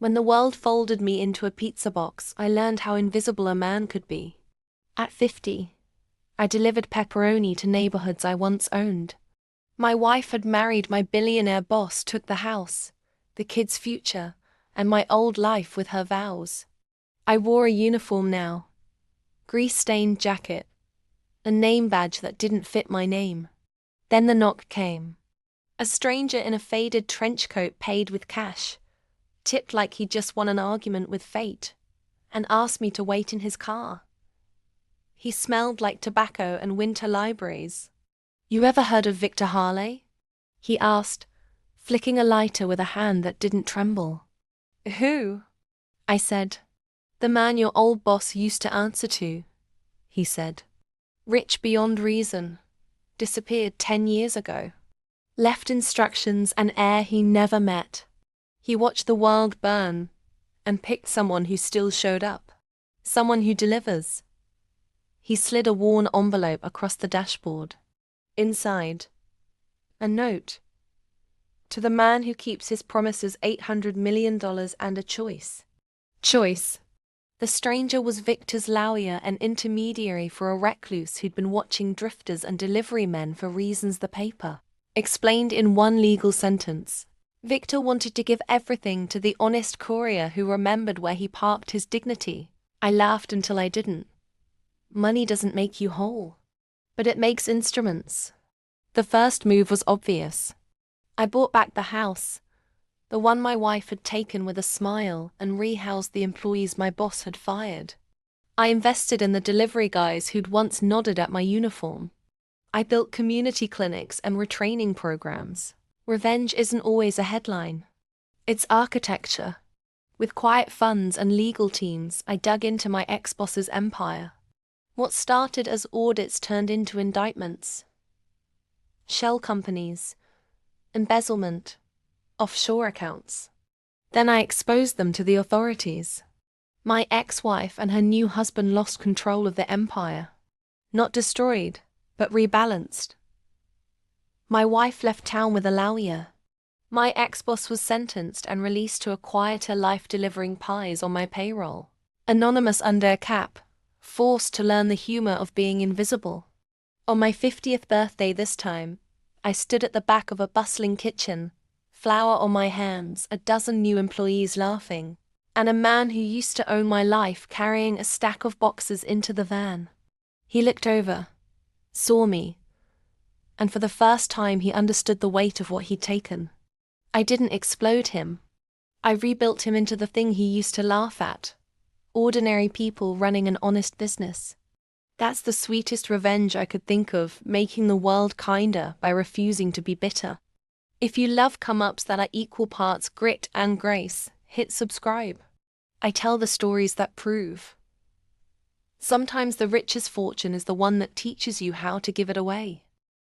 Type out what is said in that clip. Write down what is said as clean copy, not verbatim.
When the world folded me into a pizza box, I learned how invisible a man could be. At 50, I delivered pepperoni to neighborhoods I once owned. My wife had married my billionaire boss, took the house, the kids' future, and my old life with her vows. I wore a uniform now. Grease-stained jacket. A name badge that didn't fit my name. Then the knock came. A stranger in a faded trench coat paid with cash, tipped like he'd just won an argument with fate, and asked me to wait in his car. He smelled like tobacco and winter libraries. "You ever heard of Victor Harley?" he asked, flicking a lighter with a hand that didn't tremble. "Who?" I said. "The man your old boss used to answer to," he said. "Rich beyond reason. Disappeared 10 years ago. Left instructions and heir he never met. He watched the world burn and picked someone who still showed up. Someone who delivers." He slid a worn envelope across the dashboard. Inside, a note. "To the man who keeps his promises, $800 million and a choice." Choice. The stranger was Victor's lawyer and intermediary for a recluse who'd been watching drifters and delivery men for reasons the paper explained in one legal sentence. Victor wanted to give everything to the honest courier who remembered where he parked his dignity. I laughed until I didn't. Money doesn't make you whole, but it makes instruments. The first move was obvious. I bought back the house, the one my wife had taken with a smile, and rehoused the employees my boss had fired. I invested in the delivery guys who'd once nodded at my uniform. I built community clinics and retraining programs. Revenge isn't always a headline. It's architecture. With quiet funds and legal teams, I dug into my ex-boss's empire. What started as audits turned into indictments. Shell companies, embezzlement, offshore accounts. Then I exposed them to the authorities. My ex-wife and her new husband lost control of the empire. Not destroyed, but rebalanced. My wife left town with a lawyer. My ex-boss was sentenced and released to a quieter life delivering pies on my payroll. Anonymous under a cap, forced to learn the humor of being invisible. On my 50th birthday this time, I stood at the back of a bustling kitchen, flour on my hands, a dozen new employees laughing, and a man who used to own my life carrying a stack of boxes into the van. He looked over, saw me, and for the first time he understood the weight of what he'd taken. I didn't explode him. I rebuilt him into the thing he used to laugh at. Ordinary people running an honest business. That's the sweetest revenge I could think of, making the world kinder by refusing to be bitter. If you love come-ups that are equal parts grit and grace, hit subscribe. I tell the stories that prove. Sometimes the richest fortune is the one that teaches you how to give it away.